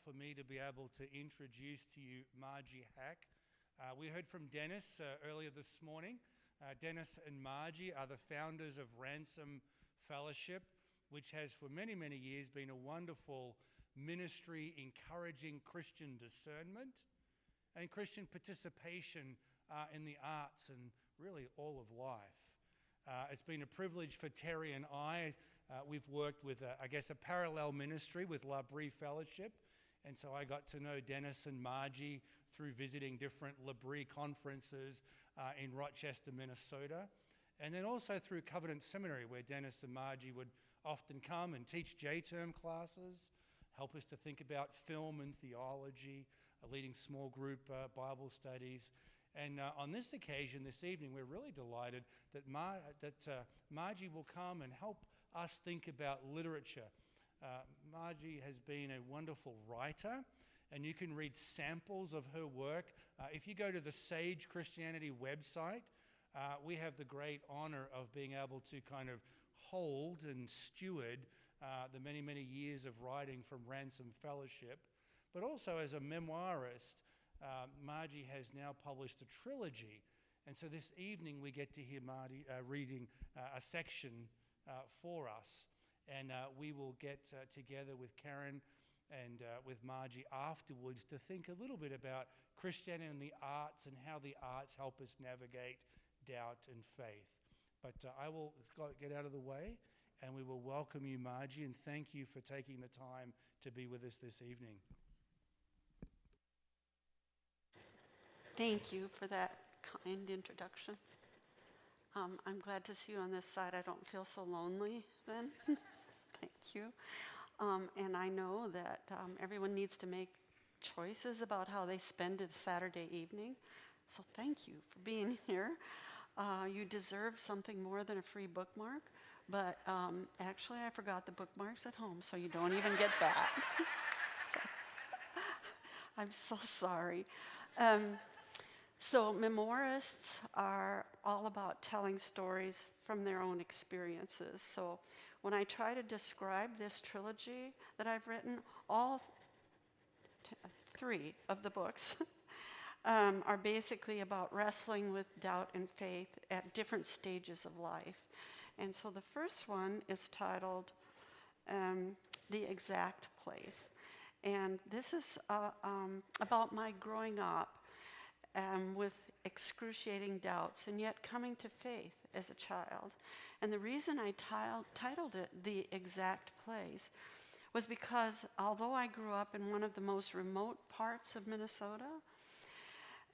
for me to be able to introduce to you Margie Haack. We heard from Dennis earlier this morning. Dennis and Margie are the founders of Ransom Fellowship, which has for many, many years been a wonderful ministry encouraging Christian discernment and Christian participation in the arts and really all of life. It's been a privilege for Terry and I. We've worked with, a parallel ministry with L'Abri Fellowship. And so I got to know Dennis and Margie through visiting different L'Abri conferences in Rochester, Minnesota. And then also through Covenant Seminary, where Dennis and Margie would often come and teach J-term classes, help us to think about film and theology, leading small group Bible studies. And on this occasion, this evening, we're really delighted that Margie will come and help us think about literature. Margie has been a wonderful writer, and you can read samples of her work. If you go to the Sage Christianity website, we have the great honor of being able to kind of hold and steward the many, many years of writing from Ransom Fellowship. But also as a memoirist, Margie has now published a trilogy. And so this evening we get to hear Margie reading a section for us. And we will get together with Karen and with Margie afterwards to think a little bit about Christianity and the arts and how the arts help us navigate doubt and faith. But I will get out of the way, and we will welcome you, Margie, and thank you for taking the time to be with us this evening. Thank you for that kind introduction. I'm glad to see you on this side. I don't feel so lonely then. Thank you. And I know that everyone needs to make choices about how they spend a Saturday evening. So thank you for being here. You deserve something more than a free bookmark. But actually, I forgot the bookmarks at home, so you don't even get that. I'm so sorry. So memoirists are all about telling stories from their own experiences. So when I try to describe this trilogy that I've written, all three of the books are basically about wrestling with doubt and faith at different stages of life. And so the first one is titled The Exact Place. And this is about my growing up with excruciating doubts and yet coming to faith as a child. And the reason I titled it The Exact Place was because although I grew up in one of the most remote parts of Minnesota,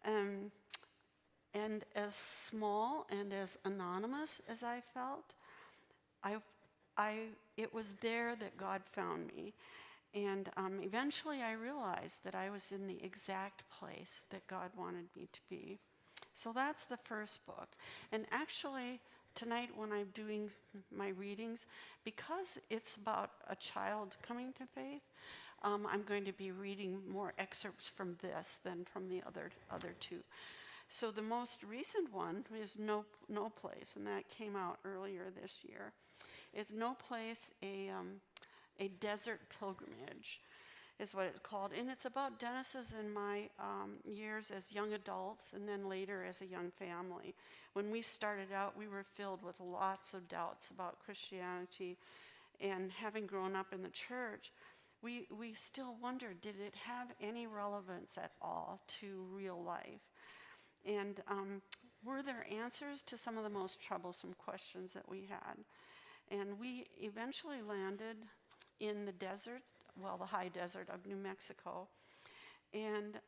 and as small and as anonymous as I felt, it was there that God found me. And eventually I realized that I was in the exact place that God wanted me to be. So that's the first book. And actually, tonight when I'm doing my readings, because it's about a child coming to faith, I'm going to be reading more excerpts from this than from the other two. So the most recent one is No Place, and that came out earlier this year. It's No Place, a desert pilgrimage is what it's called. And it's about Dennis's and my years as young adults and then later as a young family. When we started out, we were filled with lots of doubts about Christianity. And having grown up in the church, we still wondered, did it have any relevance at all to real life? And were there answers to some of the most troublesome questions that we had? And we eventually landed in the desert, the high desert of New Mexico. And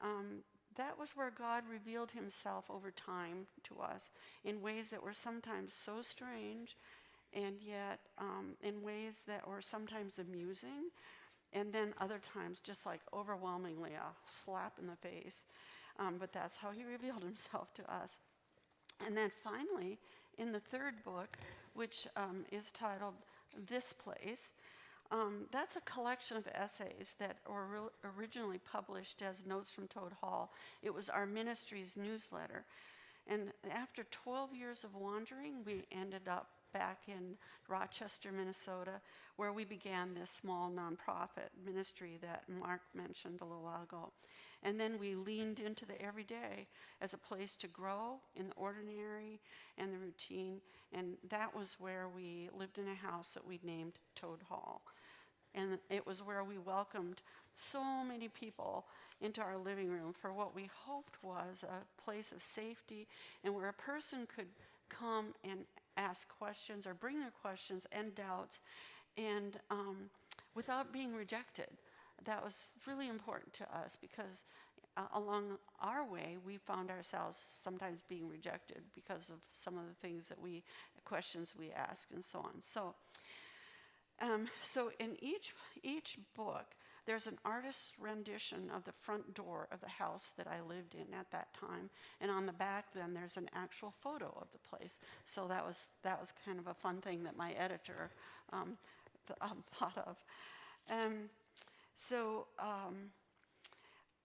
that was where God revealed himself over time to us in ways that were sometimes so strange and yet in ways that were sometimes amusing and then other times just like overwhelmingly a slap in the face. But that's how he revealed himself to us. And then finally, in the third book, which is titled This Place, that's a collection of essays that were originally published as Notes from Toad Hall. It was our ministry's newsletter. And after 12 years of wandering, we ended up back in Rochester, Minnesota, where we began this small nonprofit ministry that Mark mentioned a little while ago. And then we leaned into the everyday as a place to grow in the ordinary and the routine. And that was where we lived in a house that we named Toad Hall. And it was where we welcomed so many people into our living room for what we hoped was a place of safety and where a person could come and ask questions or bring their questions and doubts and without being rejected. That was really important to us because along our way, we found ourselves sometimes being rejected because of some of the things that questions we asked and so on. So in each book, there's an artist's rendition of the front door of the house that I lived in at that time, and on the back then there's an actual photo of the place. So that was kind of a fun thing that my editor thought of.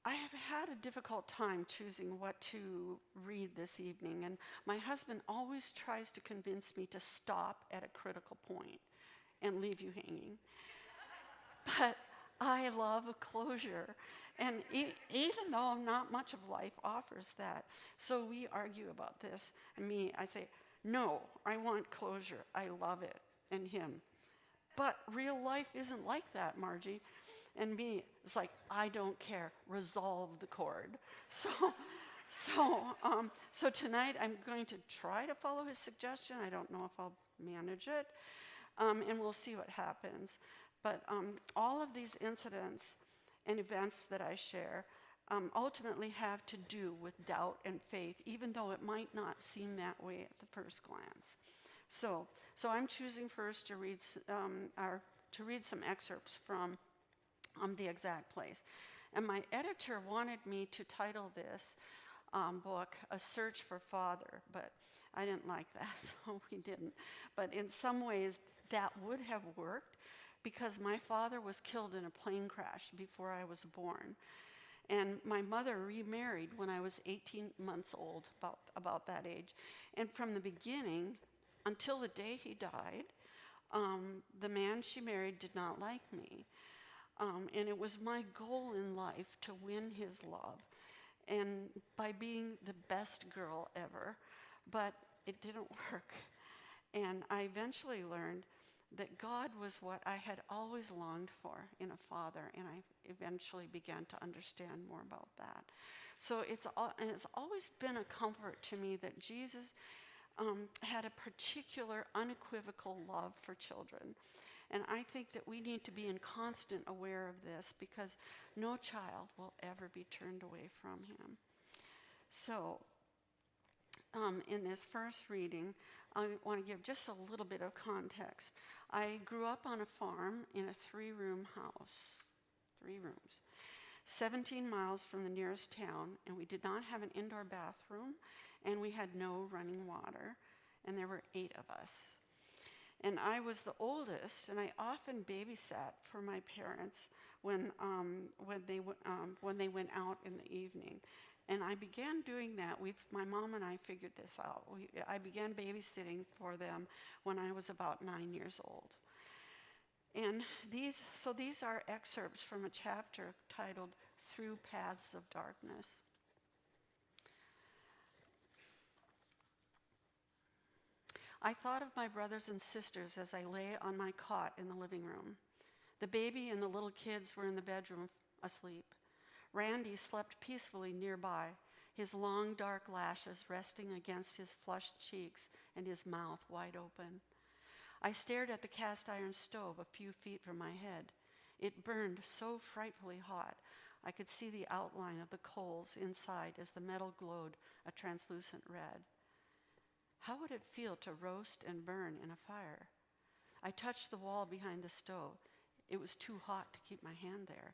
I have had a difficult time choosing what to read this evening, and my husband always tries to convince me to stop at a critical point and leave you hanging. But I love a closure, and even though not much of life offers that, so we argue about this, and I say, no, I want closure, I love it, and him. But real life isn't like that, Margie. And me, it's like, I don't care, resolve the chord. So tonight I'm going to try to follow his suggestion. I don't know if I'll manage it, and we'll see what happens. But all of these incidents and events that I share ultimately have to do with doubt and faith, even though it might not seem that way at the first glance. So I'm choosing first to read some excerpts from The Exact Place. And my editor wanted me to title this book, A Search for Father, but I didn't like that, so we didn't. But in some ways, that would have worked because my father was killed in a plane crash before I was born. And my mother remarried when I was 18 months old, about that age. And from the beginning, until the day he died, the man she married did not like me. And it was my goal in life to win his love, and by being the best girl ever, but it didn't work. And I eventually learned that God was what I had always longed for in a father, and I eventually began to understand more about that. So it's always been a comfort to me that Jesus had a particular unequivocal love for children. And I think that we need to be in constant aware of this because no child will ever be turned away from him. So in this first reading, I want to give just a little bit of context. I grew up on a farm in a 3-room house, 3 rooms, 17 miles from the nearest town, and we did not have an indoor bathroom, and we had no running water, and there were 8 of us. And I was the oldest, and I often babysat for my parents when they went out in the evening. And I began doing that. My mom and I figured this out. I began babysitting for them when I was about 9 years old. And these are excerpts from a chapter titled Through Paths of Darkness. I thought of my brothers and sisters as I lay on my cot in the living room. The baby and the little kids were in the bedroom asleep. Randy slept peacefully nearby, his long dark lashes resting against his flushed cheeks and his mouth wide open. I stared at the cast iron stove a few feet from my head. It burned so frightfully hot, I could see the outline of the coals inside as the metal glowed a translucent red. How would it feel to roast and burn in a fire? I touched the wall behind the stove. It was too hot to keep my hand there.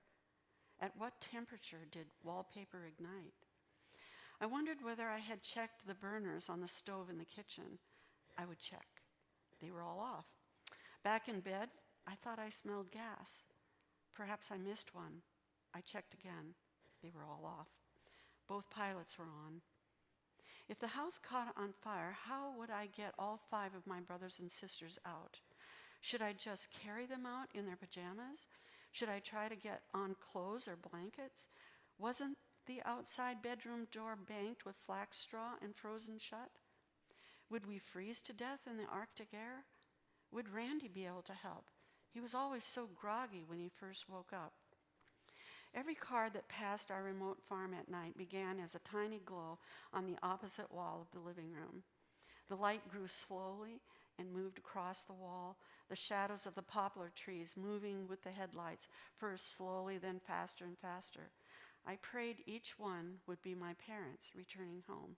At what temperature did wallpaper ignite? I wondered whether I had checked the burners on the stove in the kitchen. I would check. They were all off. Back in bed, I thought I smelled gas. Perhaps I missed one. I checked again. They were all off. Both pilots were on. If the house caught on fire, how would I get all 5 of my brothers and sisters out? Should I just carry them out in their pajamas? Should I try to get on clothes or blankets? Wasn't the outside bedroom door banked with flax straw and frozen shut? Would we freeze to death in the Arctic air? Would Randy be able to help? He was always so groggy when he first woke up. Every car that passed our remote farm at night began as a tiny glow on the opposite wall of the living room. The light grew slowly and moved across the wall, the shadows of the poplar trees moving with the headlights, first slowly, then faster and faster. I prayed each one would be my parents returning home.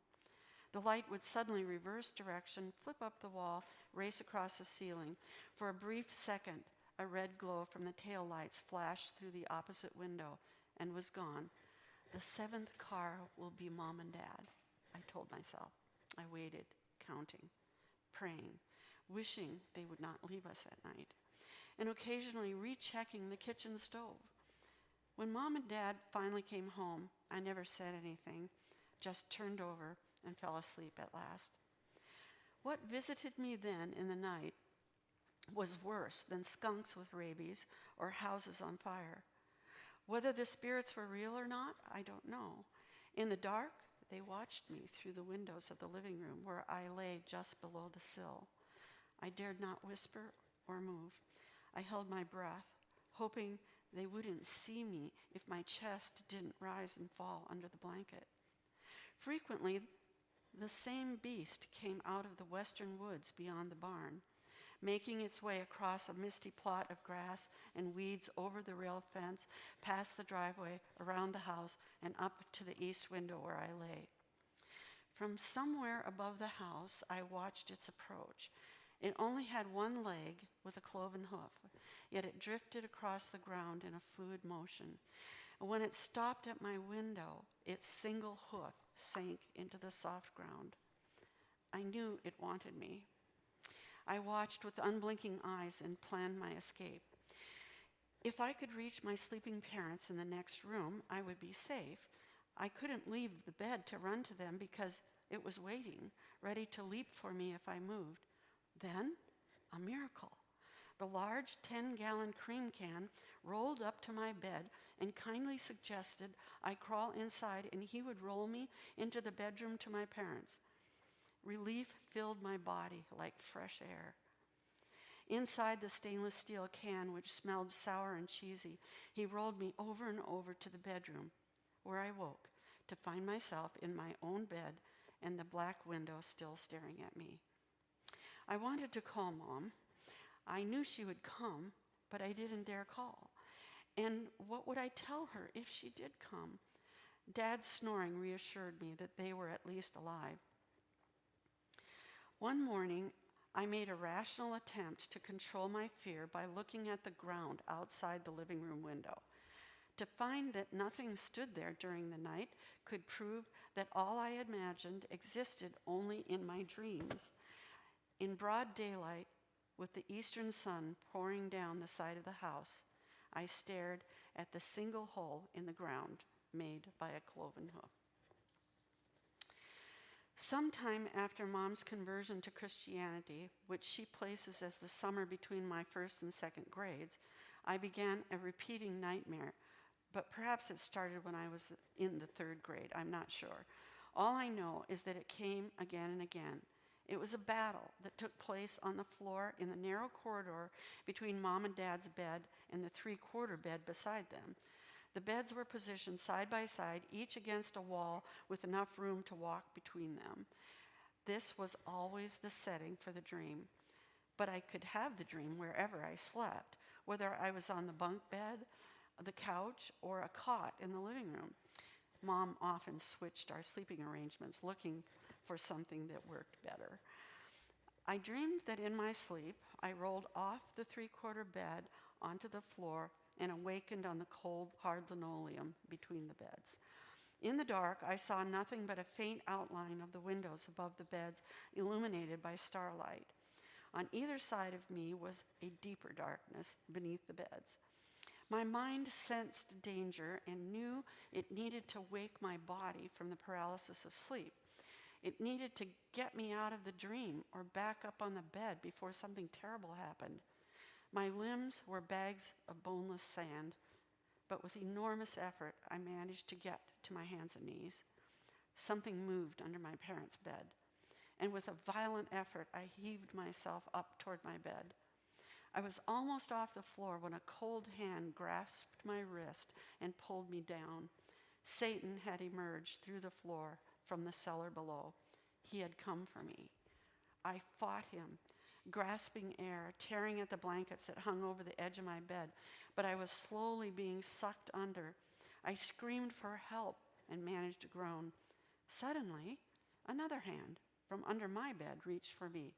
The light would suddenly reverse direction, flip up the wall, race across the ceiling. For a brief second, a red glow from the taillights flashed through the opposite window and was gone. The 7th car will be Mom and Dad, I told myself. I waited, counting, praying, wishing they would not leave us at night, and occasionally rechecking the kitchen stove. When Mom and Dad finally came home, I never said anything, just turned over and fell asleep at last. What visited me then in the night was worse than skunks with rabies or houses on fire. Whether the spirits were real or not, I don't know. In the dark, they watched me through the windows of the living room where I lay just below the sill. I dared not whisper or move. I held my breath, hoping they wouldn't see me if my chest didn't rise and fall under the blanket. Frequently, the same beast came out of the western woods beyond the barn, making its way across a misty plot of grass and weeds over the rail fence, past the driveway, around the house, and up to the east window where I lay. From somewhere above the house, I watched its approach. It only had one leg with a cloven hoof, yet it drifted across the ground in a fluid motion. And when it stopped at my window, its single hoof sank into the soft ground. I knew it wanted me. I watched with unblinking eyes and planned my escape. If I could reach my sleeping parents in the next room, I would be safe. I couldn't leave the bed to run to them because it was waiting, ready to leap for me if I moved. Then, a miracle. The large 10-gallon cream can rolled up to my bed and kindly suggested I crawl inside and he would roll me into the bedroom to my parents. Relief filled my body like fresh air. Inside the stainless steel can, which smelled sour and cheesy, he rolled me over and over to the bedroom, where I woke to find myself in my own bed and the black window still staring at me. I wanted to call Mom. I knew she would come, but I didn't dare call. And what would I tell her if she did come? Dad's snoring reassured me that they were at least alive. One morning, I made a rational attempt to control my fear by looking at the ground outside the living room window. To find that nothing stood there during the night could prove that all I imagined existed only in my dreams. In broad daylight, with the eastern sun pouring down the side of the house, I stared at the single hole in the ground made by a cloven hoof. Sometime after Mom's conversion to Christianity, which she places as the summer between my first and second grades, I began a repeating nightmare, but perhaps it started when I was in the third grade, I'm not sure. All I know is that it came again and again. It was a battle that took place on the floor in the narrow corridor between Mom and Dad's bed and the three-quarter bed beside them. The beds were positioned side by side, each against a wall with enough room to walk between them. This was always the setting for the dream. But I could have the dream wherever I slept, whether I was on the bunk bed, the couch, or a cot in the living room. Mom often switched our sleeping arrangements, looking for something that worked better. I dreamed that in my sleep, I rolled off the three-quarter bed onto the floor and awakened on the cold, hard linoleum between the beds. In the dark, I saw nothing but a faint outline of the windows above the beds, illuminated by starlight. On either side of me was a deeper darkness beneath the beds. My mind sensed danger and knew it needed to wake my body from the paralysis of sleep. It needed to get me out of the dream or back up on the bed before something terrible happened. My limbs were bags of boneless sand, but with enormous effort, I managed to get to my hands and knees. Something moved under my parents' bed, and with a violent effort, I heaved myself up toward my bed. I was almost off the floor when a cold hand grasped my wrist and pulled me down. Satan had emerged through the floor from the cellar below. He had come for me. I fought him, grasping air, tearing at the blankets that hung over the edge of my bed, but I was slowly being sucked under. I screamed for help and managed to groan. Suddenly, another hand from under my bed reached for me.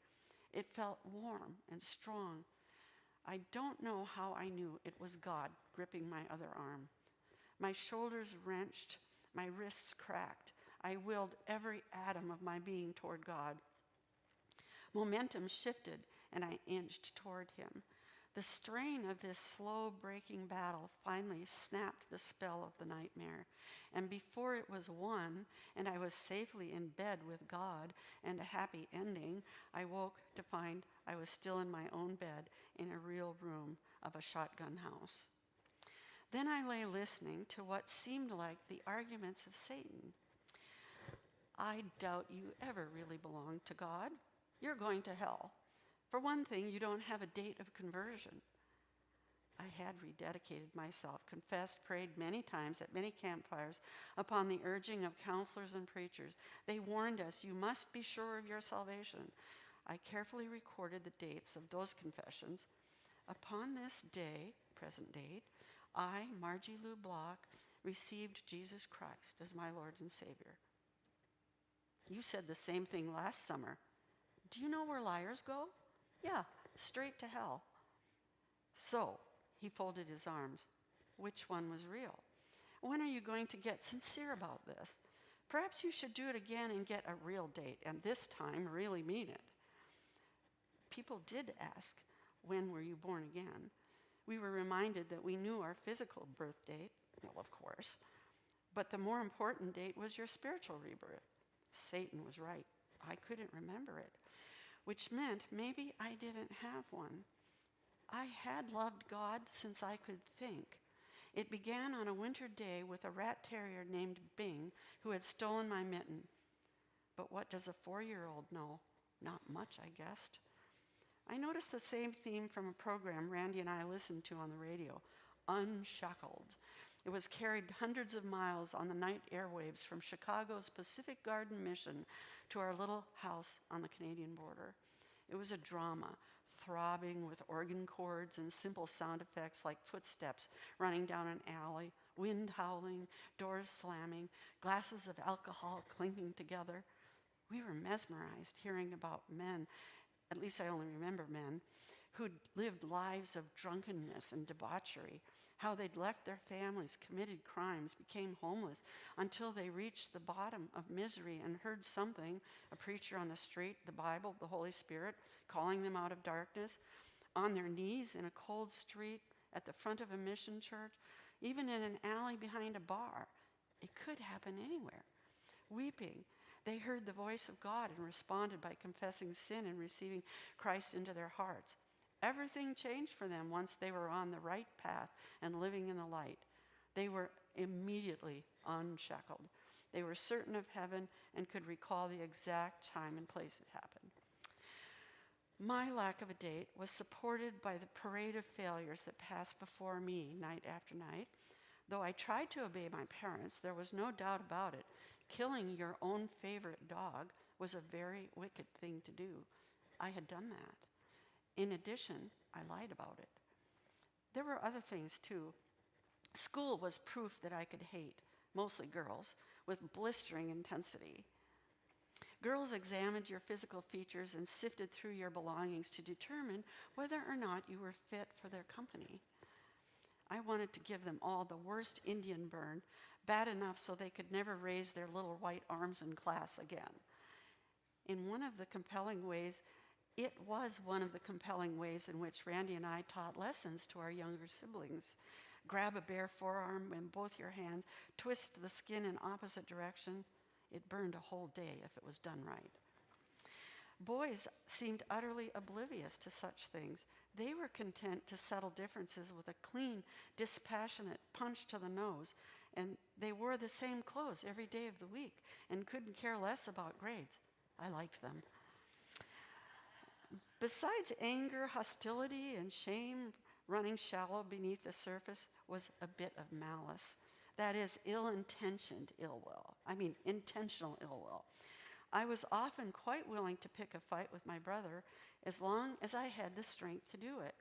It felt warm and strong. I don't know how I knew it was God gripping my other arm. My shoulders wrenched, my wrists cracked. I willed every atom of my being toward God. Momentum shifted, and I inched toward him. The strain of this slow-breaking battle finally snapped the spell of the nightmare, and before it was won, and I was safely in bed with God and a happy ending, I woke to find I was still in my own bed in a real room of a shotgun house. Then I lay listening to what seemed like the arguments of Satan. I doubt you ever really belong to God. You're going to hell. For one thing, you don't have a date of conversion. I had rededicated myself, confessed, prayed many times at many campfires upon the urging of counselors and preachers. They warned us, you must be sure of your salvation. I carefully recorded the dates of those confessions. Upon this day, present date, I, Margie Lou Block, received Jesus Christ as my Lord and Savior. You said the same thing last summer. Do you know where liars go? Yeah, straight to hell. So, he folded his arms. Which one was real? When are you going to get sincere about this? Perhaps you should do it again and get a real date, and this time really mean it. People did ask, when were you born again? We were reminded that we knew our physical birth date, well, of course, but the more important date was your spiritual rebirth. Satan was right. I couldn't remember it, which meant maybe I didn't have one. I had loved God since I could think. It began on a winter day with a rat terrier named Bing who had stolen my mitten. But what does a 4-year-old know? Not much, I guessed. I noticed the same theme from a program Randy and I listened to on the radio, Unshackled. It was carried hundreds of miles on the night airwaves from Chicago's Pacific Garden Mission to our little house on the Canadian border. It was a drama, throbbing with organ chords and simple sound effects like footsteps running down an alley, wind howling, doors slamming, glasses of alcohol clinking together. We were mesmerized hearing about men, at least I only remember men, who'd lived lives of drunkenness and debauchery, how they'd left their families, committed crimes, became homeless, until they reached the bottom of misery and heard something, a preacher on the street, the Bible, the Holy Spirit, calling them out of darkness, on their knees in a cold street, at the front of a mission church, even in an alley behind a bar. It could happen anywhere. Weeping, they heard the voice of God and responded by confessing sin and receiving Christ into their hearts. Everything changed for them once they were on the right path and living in the light. They were immediately unshackled. They were certain of heaven and could recall the exact time and place it happened. My lack of a date was supported by the parade of failures that passed before me night after night. Though I tried to obey my parents, there was no doubt about it. Killing your own favorite dog was a very wicked thing to do. I had done that. In addition, I lied about it. There were other things too. School was proof that I could hate, mostly girls, with blistering intensity. Girls examined your physical features and sifted through your belongings to determine whether or not you were fit for their company. I wanted to give them all the worst Indian burn, bad enough so they could never raise their little white arms in class again. In one of the compelling ways, it was one of the compelling ways in which Randy and I taught lessons to our younger siblings. Grab a bare forearm in both your hands, twist the skin in opposite direction. It burned a whole day if it was done right. Boys seemed utterly oblivious to such things. They were content to settle differences with a clean, dispassionate punch to the nose, and they wore the same clothes every day of the week and couldn't care less about grades. I liked them. Besides anger, hostility, and shame, running shallow beneath the surface was a bit of malice. That is, intentional ill will. I was often quite willing to pick a fight with my brother as long as I had the strength to do it.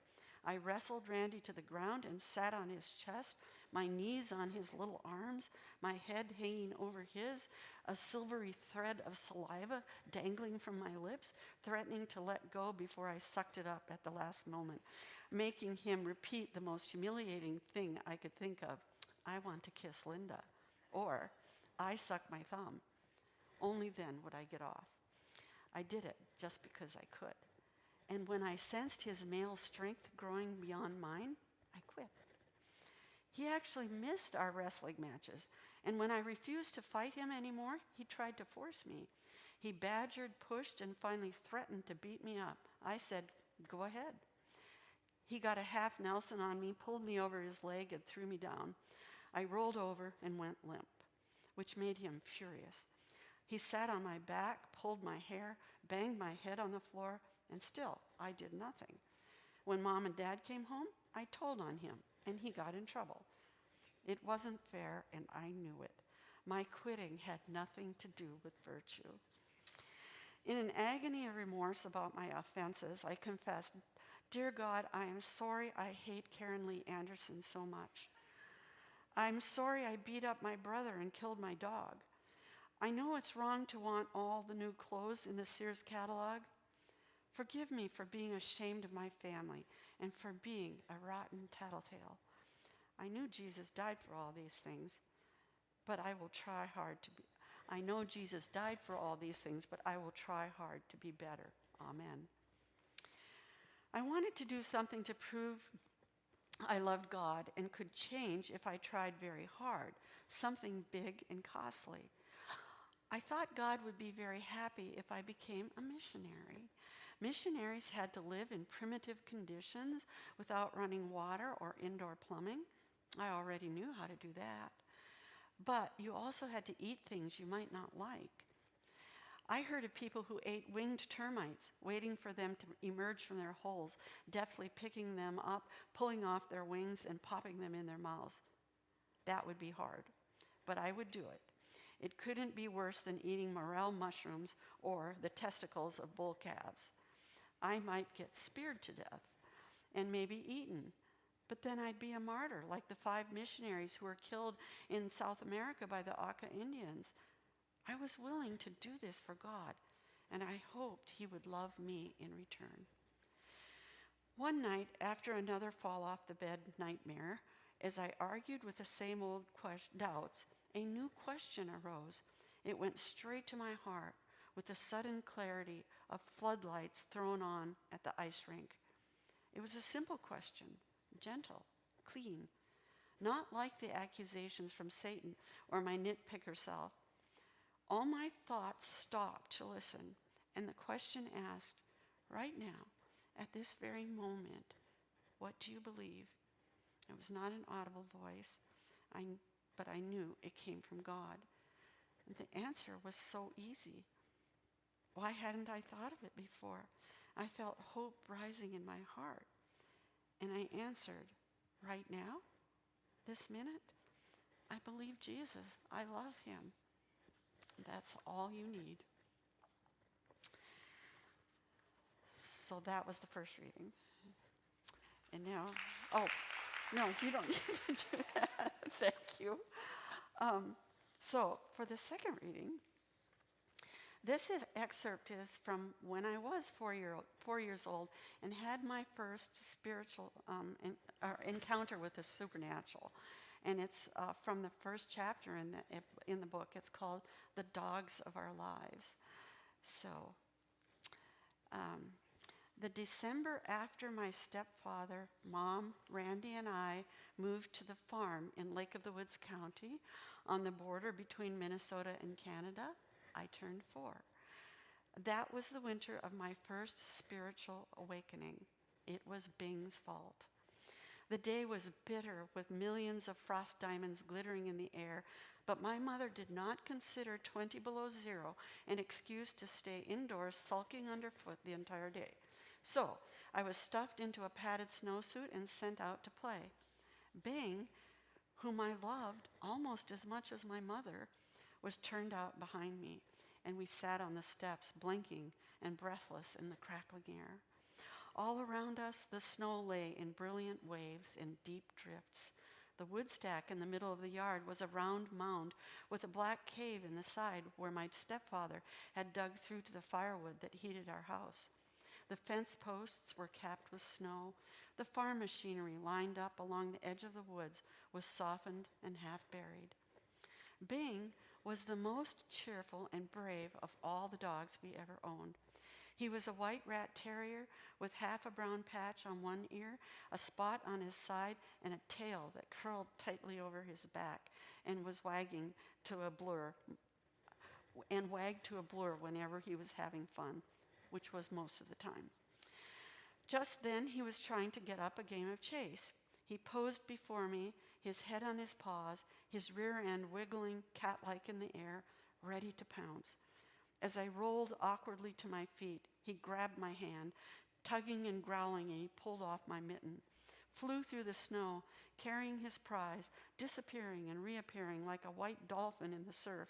I wrestled Randy to the ground and sat on his chest, my knees on his little arms, my head hanging over his, a silvery thread of saliva dangling from my lips, threatening to let go before I sucked it up at the last moment, making him repeat the most humiliating thing I could think of. I want to kiss Linda. Or, I suck my thumb. Only then would I get off. I did it just because I could. And when I sensed his male strength growing beyond mine, I quit. He actually missed our wrestling matches, and when I refused to fight him anymore, he tried to force me. He badgered, pushed, and finally threatened to beat me up. I said, "Go ahead." He got a half Nelson on me, pulled me over his leg, and threw me down. I rolled over and went limp, which made him furious. He sat on my back, pulled my hair, banged my head on the floor, and still I did nothing. When Mom and Dad came home, I told on him, and he got in trouble. It wasn't fair, and I knew it. My quitting had nothing to do with virtue. In an agony of remorse about my offenses, I confessed, "Dear God, I am sorry I hate Karen Lee Anderson so much. I'm sorry I beat up my brother and killed my dog. I know it's wrong to want all the new clothes in the Sears catalog. Forgive me for being ashamed of my family and for being a rotten tattletale. I knew Jesus died for all these things, but I will try hard to be. I know Jesus died for all these things, but I will try hard to be better. Amen." I wanted to do something to prove I loved God and could change if I tried very hard, something big and costly. I thought God would be very happy if I became a missionary. Missionaries had to live in primitive conditions without running water or indoor plumbing. I already knew how to do that. But you also had to eat things you might not like. I heard of people who ate winged termites, waiting for them to emerge from their holes, deftly picking them up, pulling off their wings, and popping them in their mouths. That would be hard, but I would do it. It couldn't be worse than eating morel mushrooms or the testicles of bull calves. I might get speared to death and maybe eaten, but then I'd be a martyr like the 5 missionaries who were killed in South America by the Auca Indians. I was willing to do this for God, and I hoped he would love me in return. One night, after another fall-off-the-bed nightmare, as I argued with the same old doubts, a new question arose. It went straight to my heart with the sudden clarity of floodlights thrown on at the ice rink. It was a simple question, gentle, clean, not like the accusations from Satan or my nitpicker self. All my thoughts stopped to listen, and the question asked, right now, at this very moment, what do you believe? It was not an audible voice, but I knew it came from God. And the answer was so easy. Why hadn't I thought of it before? I felt hope rising in my heart, and I answered, right now, this minute, I believe Jesus. I love him. That's all you need. So that was the first reading. And now, no, you don't need to do that. Thank you. So for the second reading, this excerpt is from when I was 4 years old and had my first spiritual encounter with the supernatural. And it's from the first chapter in the book. It's called "The Dogs of Our Lives." So, the December after my stepfather, Mom, Randy, and I moved to the farm in Lake of the Woods County on the border between Minnesota and Canada, I turned 4. That was the winter of my first spiritual awakening. It was Bing's fault. The day was bitter with millions of frost diamonds glittering in the air, but my mother did not consider 20 below zero an excuse to stay indoors sulking underfoot the entire day. So I was stuffed into a padded snowsuit and sent out to play. Bing, whom I loved almost as much as my mother, was turned out behind me, and we sat on the steps, blinking and breathless in the crackling air. All around us, the snow lay in brilliant waves and deep drifts. The wood stack in the middle of the yard was a round mound with a black cave in the side where my stepfather had dug through to the firewood that heated our house. The fence posts were capped with snow. The farm machinery lined up along the edge of the woods was softened and half buried. Bing was the most cheerful and brave of all the dogs we ever owned. He was a white rat terrier with half a brown patch on one ear, a spot on his side, and a tail that curled tightly over his back and was wagging to a blur whenever he was having fun, which was most of the time. Just then, he was trying to get up a game of chase. He posed before me, his head on his paws, his rear end wiggling cat-like in the air, ready to pounce. As I rolled awkwardly to my feet, he grabbed my hand, tugging and growling, and he pulled off my mitten, flew through the snow, carrying his prize, disappearing and reappearing like a white dolphin in the surf.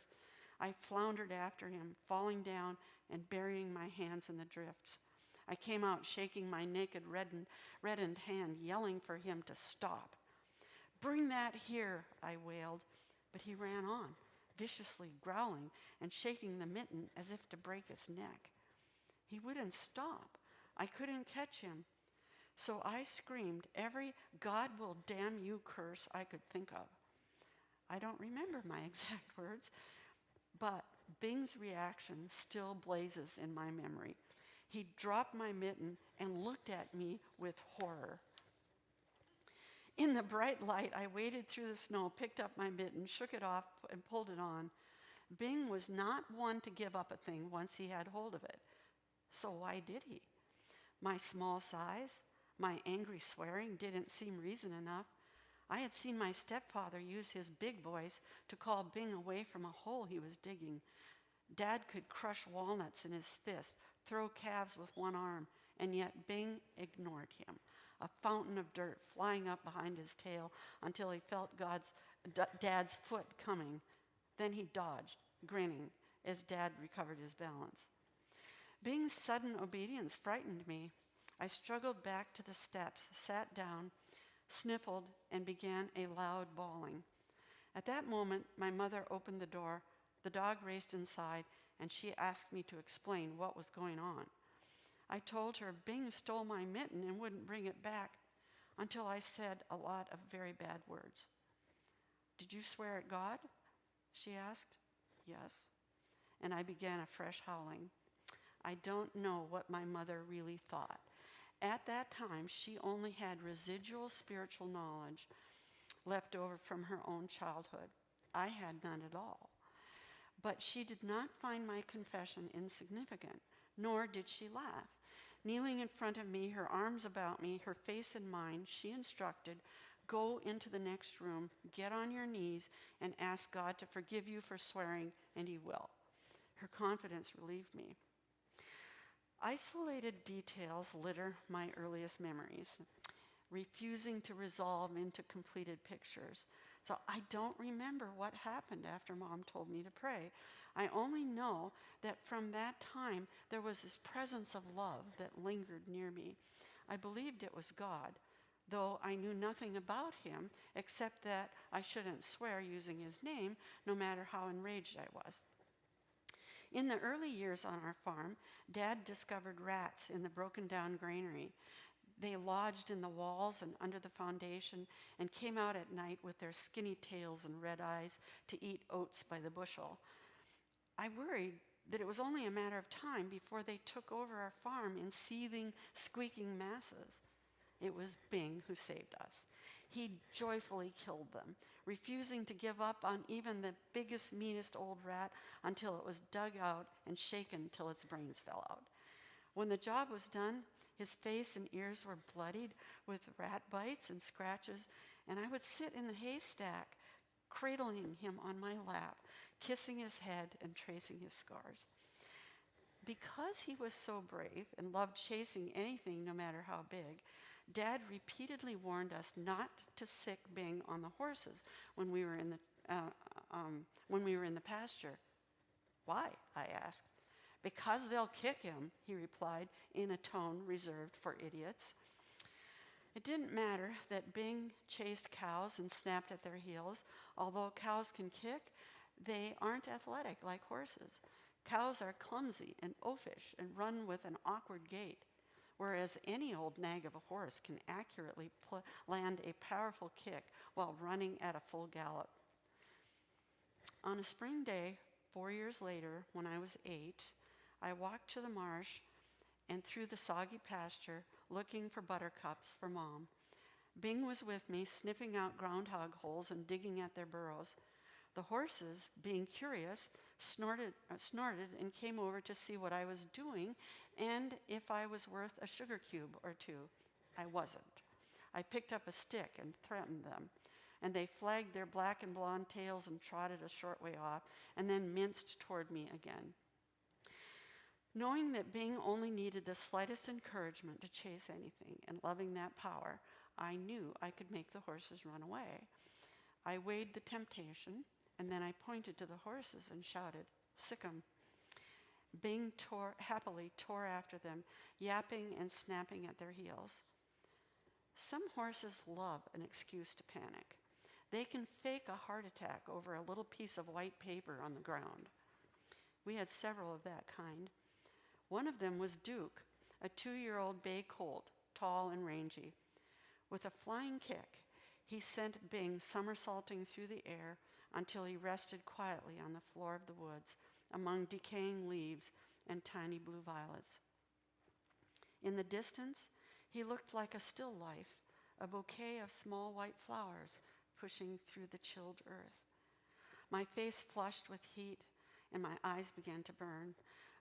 I floundered after him, falling down and burying my hands in the drifts. I came out shaking my naked, reddened hand, yelling for him to stop. "Bring that here," I wailed, but he ran on, viciously growling and shaking the mitten as if to break his neck. He wouldn't stop. I couldn't catch him. So I screamed every "God will damn you" curse I could think of. I don't remember my exact words, but Bing's reaction still blazes in my memory. He dropped my mitten and looked at me with horror. In the bright light, I waded through the snow, picked up my mitten, shook it off, and pulled it on. Bing was not one to give up a thing once he had hold of it. So why did he? My small size, my angry swearing didn't seem reason enough. I had seen my stepfather use his big voice to call Bing away from a hole he was digging. Dad could crush walnuts in his fist, throw calves with one arm, and yet Bing ignored him, a fountain of dirt flying up behind his tail until he felt Dad's foot coming. Then he dodged, grinning, as Dad recovered his balance. Bing's sudden obedience frightened me. I struggled back to the steps, sat down, sniffled, and began a loud bawling. At that moment, my mother opened the door. The dog raced inside, and she asked me to explain what was going on. I told her Bing stole my mitten and wouldn't bring it back until I said a lot of very bad words. "Did you swear at God?" she asked. "Yes." And I began a fresh howling. I don't know what my mother really thought. At that time, she only had residual spiritual knowledge left over from her own childhood. I had none at all. But she did not find my confession insignificant, nor did she laugh. Kneeling in front of me, her arms about me, her face in mine, she instructed, "Go into the next room, get on your knees, and ask God to forgive you for swearing, and he will." Her confidence relieved me. Isolated details litter my earliest memories, refusing to resolve into completed pictures. So I don't remember what happened after Mom told me to pray. I only know that from that time, there was this presence of love that lingered near me. I believed it was God, though I knew nothing about him except that I shouldn't swear using his name, no matter how enraged I was. In the early years on our farm, Dad discovered rats in the broken-down granary. They lodged in the walls and under the foundation and came out at night with their skinny tails and red eyes to eat oats by the bushel. I worried that it was only a matter of time before they took over our farm in seething, squeaking masses. It was Bing who saved us. he joyfully killed them, refusing to give up on even the biggest, meanest old rat until it was dug out and shaken till its brains fell out. When the job was done, his face and ears were bloodied with rat bites and scratches, and I would sit in the haystack, cradling him on my lap, kissing his head and tracing his scars. Because he was so brave and loved chasing anything, no matter how big, Dad repeatedly warned us not to sick Bing on the horses when we were in the pasture. Why? I asked. Because they'll kick him, he replied in a tone reserved for idiots. It didn't matter that Bing chased cows and snapped at their heels. Although cows can kick, they aren't athletic like horses. Cows are clumsy and oafish and run with an awkward gait, whereas any old nag of a horse can accurately land a powerful kick while running at a full gallop. On a spring day, 4 years later, when I was 8, I walked to the marsh and through the soggy pasture looking for buttercups for Mom. Bing was with me, sniffing out groundhog holes and digging at their burrows. The horses, being curious, snorted and came over to see what I was doing and if I was worth a sugar cube or two. I wasn't. I picked up a stick and threatened them, and they flagged their black and blonde tails and trotted a short way off and then minced toward me again. Knowing that Bing only needed the slightest encouragement to chase anything, and loving that power, I knew I could make the horses run away. I weighed the temptation, and then I pointed to the horses and shouted, "Sick 'em." Bing happily tore after them, yapping and snapping at their heels. Some horses love an excuse to panic. They can fake a heart attack over a little piece of white paper on the ground. We had several of that kind. One of them was Duke, a 2-year-old bay colt, tall and rangy. With a flying kick, he sent Bing somersaulting through the air until he rested quietly on the floor of the woods among decaying leaves and tiny blue violets. In the distance, he looked like a still life, a bouquet of small white flowers pushing through the chilled earth. My face flushed with heat and my eyes began to burn.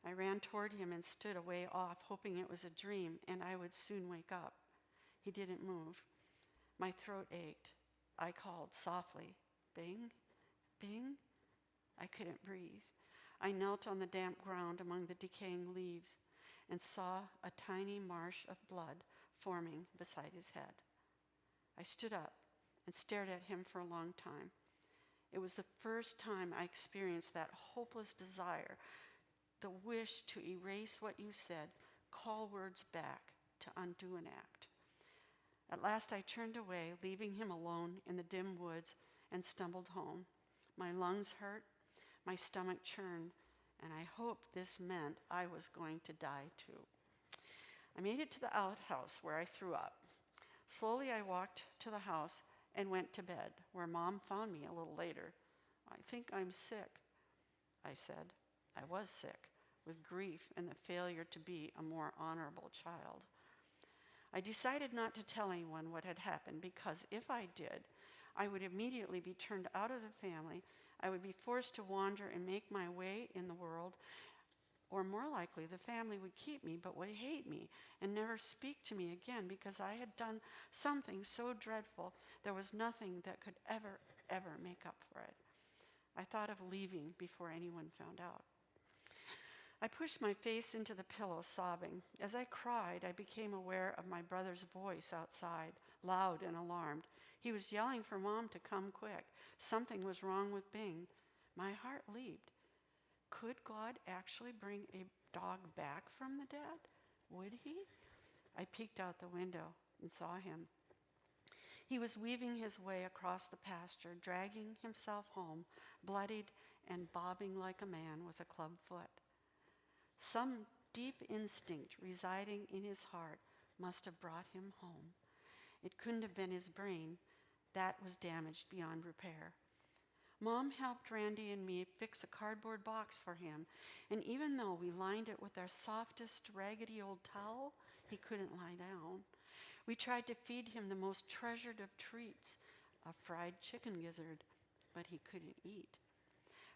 I ran toward him and stood a way off, hoping it was a dream and I would soon wake up. He didn't move. My throat ached. I called softly, "Bing? Bing?" I couldn't breathe. I knelt on the damp ground among the decaying leaves and saw a tiny marsh of blood forming beside his head. I stood up and stared at him for a long time. It was the first time I experienced that hopeless desire, the wish to erase what you said, call words back, to undo an act. At last I turned away, leaving him alone in the dim woods, and stumbled home. My lungs hurt, my stomach churned, and I hoped this meant I was going to die too. I made it to the outhouse where I threw up. Slowly I walked to the house and went to bed, where Mom found me a little later. "I think I'm sick," I said. I was sick, with grief and the failure to be a more honorable child. I decided not to tell anyone what had happened because if I did, I would immediately be turned out of the family. I would be forced to wander and make my way in the world, or more likely, the family would keep me but would hate me and never speak to me again because I had done something so dreadful there was nothing that could ever make up for it. I thought of leaving before anyone found out. I pushed my face into the pillow, sobbing. As I cried, I became aware of my brother's voice outside, loud and alarmed. He was yelling for Mom to come quick. Something was wrong with Bing. My heart leaped. Could God actually bring a dog back from the dead? Would he? I peeked out the window and saw him. He was weaving his way across the pasture, dragging himself home, bloodied and bobbing like a man with a club foot. Some deep instinct residing in his heart must have brought him home. It couldn't have been his brain. That was damaged beyond repair. Mom helped Randy and me fix a cardboard box for him, and even though we lined it with our softest, raggedy old towel, he couldn't lie down. We tried to feed him the most treasured of treats, a fried chicken gizzard, but he couldn't eat.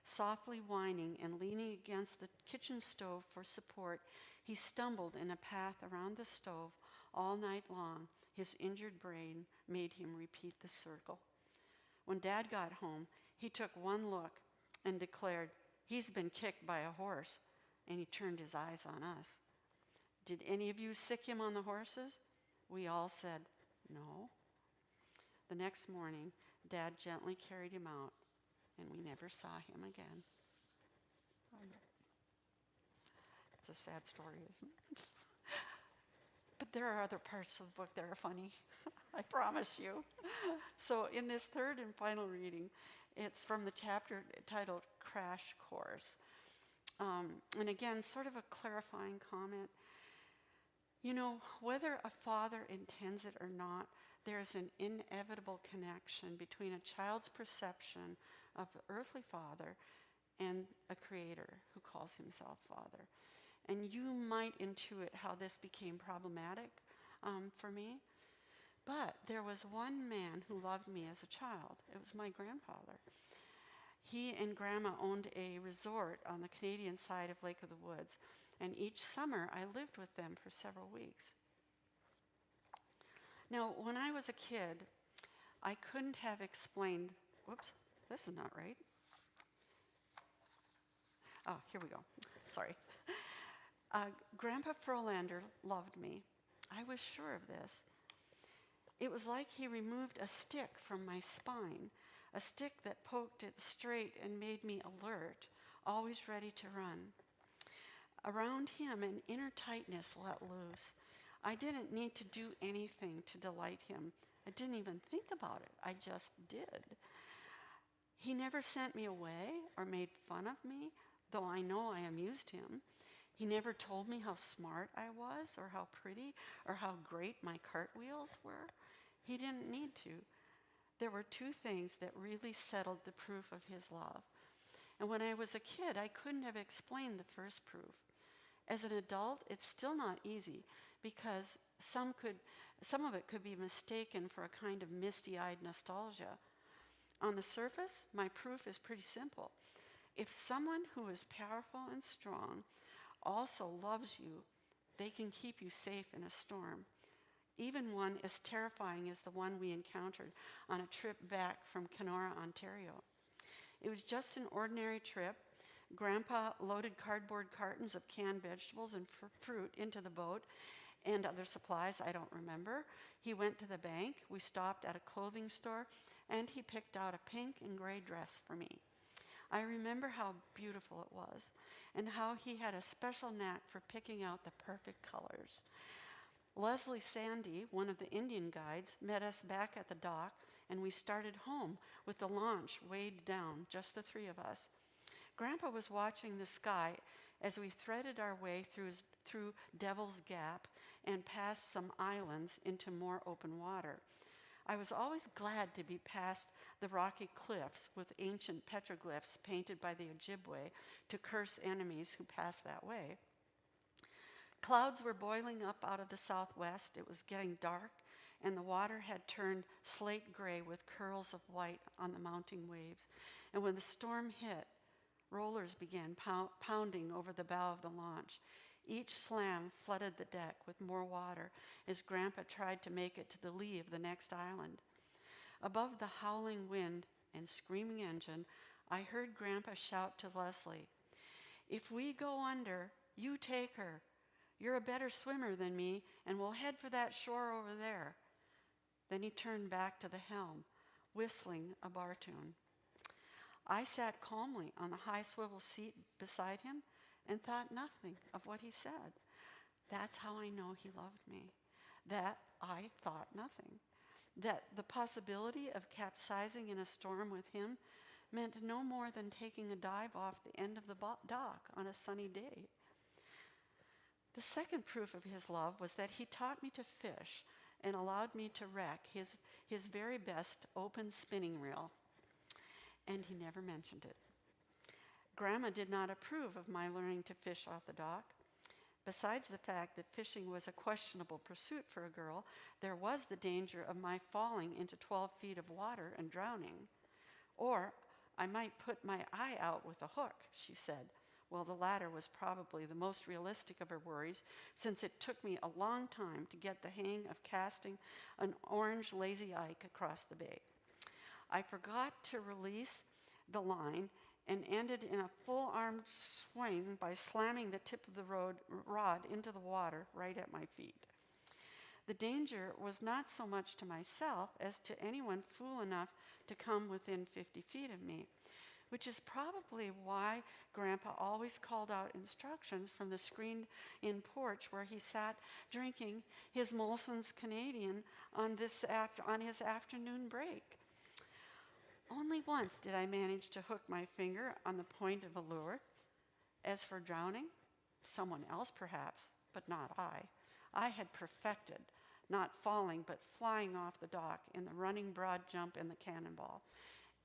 Softly whining and leaning against the kitchen stove for support, he stumbled in a path around the stove all night long. His injured brain made him repeat the circle. When Dad got home, he took one look and declared, "He's been kicked by a horse," and he turned his eyes on us. "Did any of you sick him on the horses?" We all said, "No." The next morning, Dad gently carried him out, and we never saw him again. It's a sad story, isn't it? But there are other parts of the book that are funny, I promise you. So in this third and final reading, it's from the chapter titled Crash Course. And again, sort of a clarifying comment. You know, whether a father intends it or not, there's an inevitable connection between a child's perception of the earthly father and a creator who calls himself father. And you might intuit how this became problematic for me. But there was one man who loved me as a child. It was my grandfather. He and Grandma owned a resort on the Canadian side of Lake of the Woods, and each summer I lived with them for several weeks. Now, when I was a kid, I couldn't have explained, whoops, this is not right. Oh, here we go, sorry. Grandpa Frolander loved me. I was sure of this. It was like he removed a stick from my spine, a stick that poked it straight and made me alert, always ready to run. Around him, an inner tightness let loose. I didn't need to do anything to delight him. I didn't even think about it. I just did. He never sent me away or made fun of me, though I know I amused him. He never told me how smart I was or how pretty or how great my cartwheels were. He didn't need to. There were two things that really settled the proof of his love. And when I was a kid, I couldn't have explained the first proof. As an adult, it's still not easy because some of it could be mistaken for a kind of misty-eyed nostalgia. On the surface, my proof is pretty simple. If someone who is powerful and strong also loves you, they can keep you safe in a storm, even one as terrifying as the one we encountered on a trip back from Kenora, Ontario. It was just an ordinary trip. Grandpa loaded cardboard cartons of canned vegetables and fruit into the boat and other supplies I don't remember. He went to the bank, we stopped at a clothing store, and he picked out a pink and gray dress for me. I remember how beautiful it was and how he had a special knack for picking out the perfect colors. Leslie Sandy, one of the Indian guides, met us back at the dock, and we started home with the launch weighed down, just the three of us. Grandpa was watching the sky as we threaded our way through Devil's Gap and past some islands into more open water. I was always glad to be past the rocky cliffs with ancient petroglyphs painted by the Ojibwe to curse enemies who passed that way. Clouds were boiling up out of the southwest. It was getting dark, and the water had turned slate gray with curls of white on the mounting waves. And when the storm hit, rollers began pounding over the bow of the launch. Each slam flooded the deck with more water as Grandpa tried to make it to the lee of the next island. Above the howling wind and screaming engine, I heard Grandpa shout to Leslie, "If we go under, you take her. You're a better swimmer than me, and we'll head for that shore over there." Then he turned back to the helm, whistling a bar tune. I sat calmly on the high swivel seat beside him and thought nothing of what he said. That's how I know he loved me. That I thought nothing. That the possibility of capsizing in a storm with him meant no more than taking a dive off the end of the dock on a sunny day. The second proof of his love was that he taught me to fish and allowed me to wreck his very best open spinning reel. And he never mentioned it. Grandma did not approve of my learning to fish off the dock, Besides the fact that fishing was a questionable pursuit for a girl, there was the danger of my falling into 12 feet of water and drowning. Or I might put my eye out with a hook, she said. Well, the latter was probably the most realistic of her worries, since it took me a long time to get the hang of casting an orange lazy Ike across the bay. I forgot to release the line and ended in a full-arm swing by slamming the tip of the rod into the water right at my feet. The danger was not so much to myself as to anyone fool enough to come within 50 feet of me, which is probably why Grandpa always called out instructions from the screened-in porch where he sat drinking his Molson's Canadian on his afternoon break. Only once did I manage to hook my finger on the point of a lure. As for drowning, someone else perhaps, but not I. I had perfected not falling but flying off the dock in the running broad jump and the cannonball.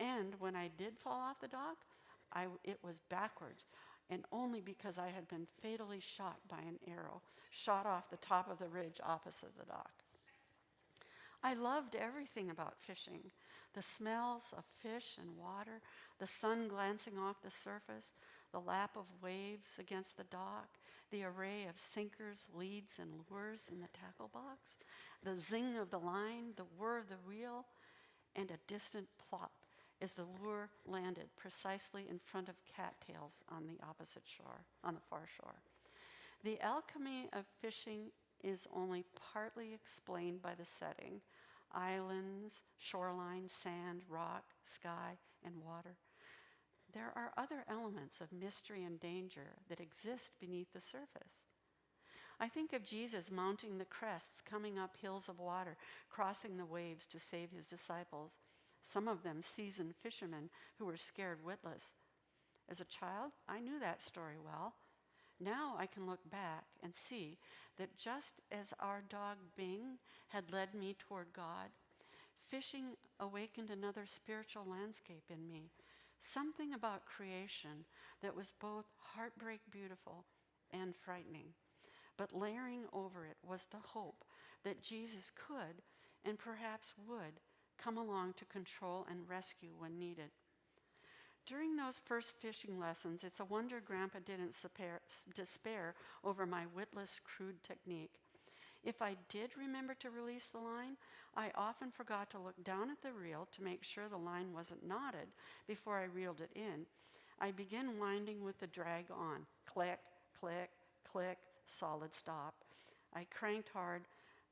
And when I did fall off the dock, it was backwards, and only because I had been fatally shot by an arrow, shot off the top of the ridge opposite the dock. I loved everything about fishing. The smells of fish and water, the sun glancing off the surface, the lap of waves against the dock, the array of sinkers, leads, and lures in the tackle box, the zing of the line, the whir of the reel, and a distant plop as the lure landed precisely in front of cattails on the opposite shore, on the far shore. The alchemy of fishing is only partly explained by the setting: islands, shoreline, sand, rock, sky, and water. There are other elements of mystery and danger that exist beneath the surface. I think of Jesus mounting the crests, coming up hills of water, crossing the waves to save his disciples, some of them seasoned fishermen who were scared witless. As a child, I knew that story well. Now I can look back and see that just as our dog Bing had led me toward God, fishing awakened another spiritual landscape in me, something about creation that was both heartbreak beautiful and frightening. But layering over it was the hope that Jesus could and perhaps would come along to control and rescue when needed. During those first fishing lessons, it's a wonder Grandpa didn't despair over my witless, crude technique. If I did remember to release the line, I often forgot to look down at the reel to make sure the line wasn't knotted before I reeled it in. I began winding with the drag on. Click, click, click, solid stop. I cranked hard,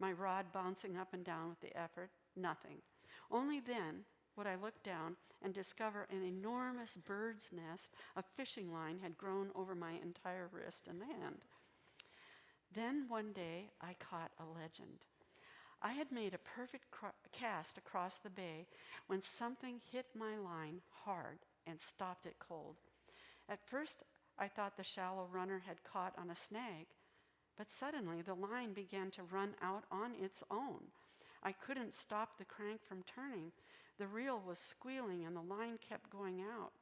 my rod bouncing up and down with the effort. Nothing. Only then would I look down and discover an enormous bird's nest of fishing line had grown over my entire wrist and hand. Then one day I caught a legend. I had made a perfect cast across the bay when something hit my line hard and stopped it cold. At first I thought the shallow runner had caught on a snag, but suddenly the line began to run out on its own. I couldn't stop the crank from turning. The reel was squealing and the line kept going out.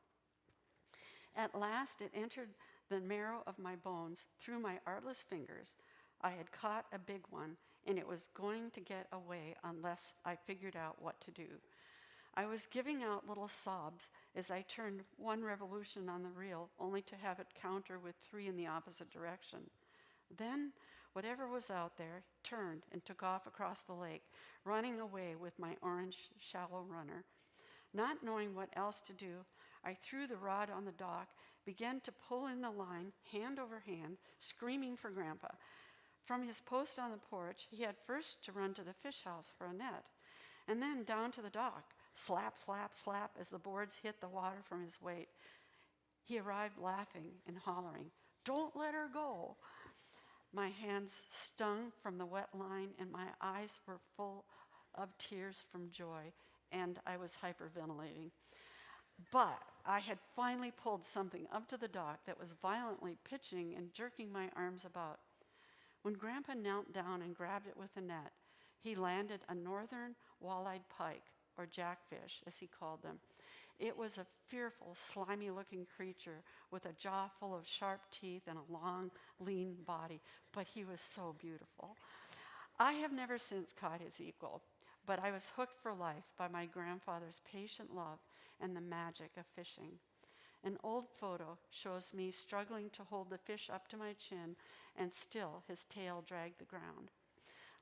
At last it entered the marrow of my bones through my artless fingers. I had caught a big one, and it was going to get away unless I figured out what to do. I was giving out little sobs as I turned one revolution on the reel, only to have it counter with 3 in the opposite direction. Then, whatever was out there turned and took off across the lake, running away with my orange shallow runner. Not knowing what else to do, I threw the rod on the dock, began to pull in the line, hand over hand, screaming for Grandpa. From his post on the porch, he had first to run to the fish house for a net, and then down to the dock, slap, slap, slap, as the boards hit the water from his weight. He arrived laughing and hollering, "Don't let her go." My hands stung from the wet line, and my eyes were full of tears from joy, and I was hyperventilating. But I had finally pulled something up to the dock that was violently pitching and jerking my arms about. When Grandpa knelt down and grabbed it with a net, he landed a northern walleyed pike, or jackfish, as he called them. It was a fearful, slimy-looking creature with a jaw full of sharp teeth and a long, lean body, but he was so beautiful. I have never since caught his equal, but I was hooked for life by my grandfather's patient love and the magic of fishing. An old photo shows me struggling to hold the fish up to my chin, and still his tail dragged the ground.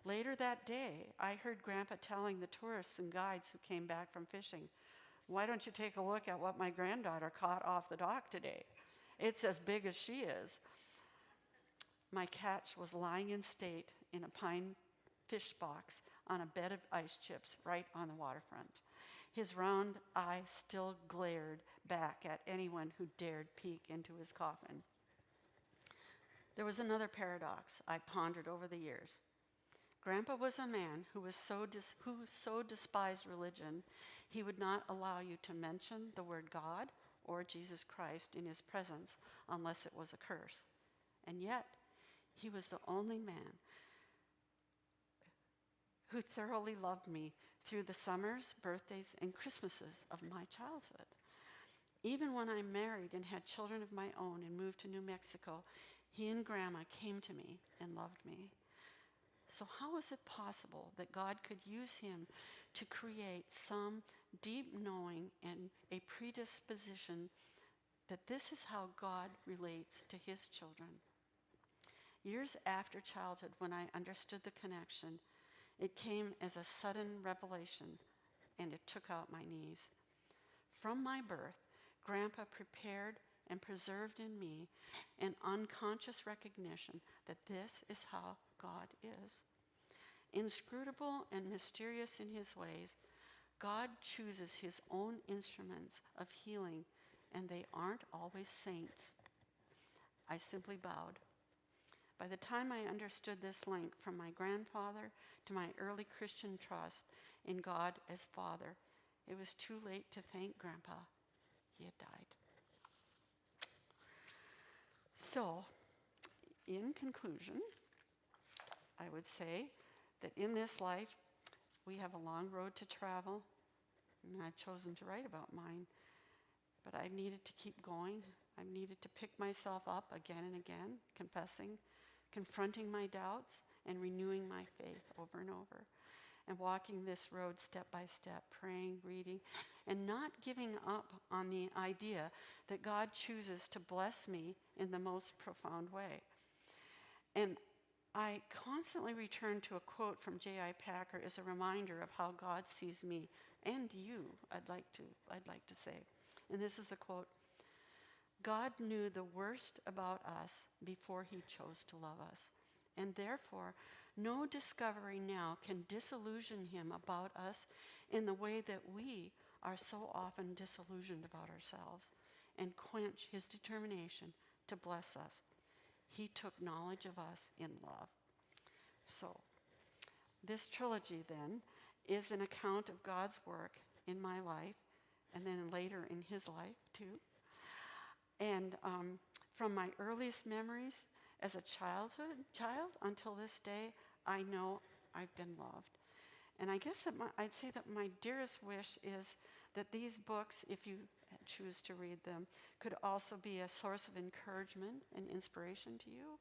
Later that day, I heard Grandpa telling the tourists and guides who came back from fishing, "Why don't you take a look at what my granddaughter caught off the dock today? It's as big as she is." My catch was lying in state in a pine fish box on a bed of ice chips right on the waterfront. His round eye still glared back at anyone who dared peek into his coffin. There was another paradox I pondered over the years. Grandpa was a man who so despised religion, he would not allow you to mention the word God or Jesus Christ in his presence unless it was a curse. And yet, he was the only man who thoroughly loved me through the summers, birthdays, and Christmases of my childhood. Even when I married and had children of my own and moved to New Mexico, he and Grandma came to me and loved me. So how is it possible that God could use him to create some deep knowing and a predisposition that this is how God relates to his children? Years after childhood, when I understood the connection, it came as a sudden revelation, and it took out my knees. From my birth, Grandpa prepared and preserved in me an unconscious recognition that this is how God is. Inscrutable and mysterious in his ways, God chooses his own instruments of healing, and they aren't always saints. I simply bowed. By the time I understood this link from my grandfather to my early Christian trust in God as Father, it was too late to thank Grandpa. He had died. So, in conclusion, I would say that in this life, we have a long road to travel, and I've chosen to write about mine. But I've needed to keep going. I've needed to pick myself up again and again, confronting my doubts and renewing my faith over and over, and walking this road step by step, praying, reading, and not giving up on the idea that God chooses to bless me in the most profound way. And I constantly return to a quote from J.I. Packer as a reminder of how God sees me and you, I'd like to say. And this is the quote: "God knew the worst about us before he chose to love us, and therefore no discovery now can disillusion him about us in the way that we are so often disillusioned about ourselves, and quench his determination to bless us. He took knowledge of us in love." So, this trilogy then is an account of God's work in my life, and then later in his life too. And from my earliest memories as a child until this day, I know I've been loved. And I guess that I'd say that my dearest wish is that these books, if you choose to read them, could also be a source of encouragement and inspiration to you,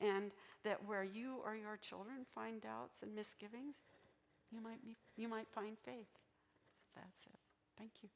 and that where you or your children find doubts and misgivings, you might find faith. That's it. Thank you.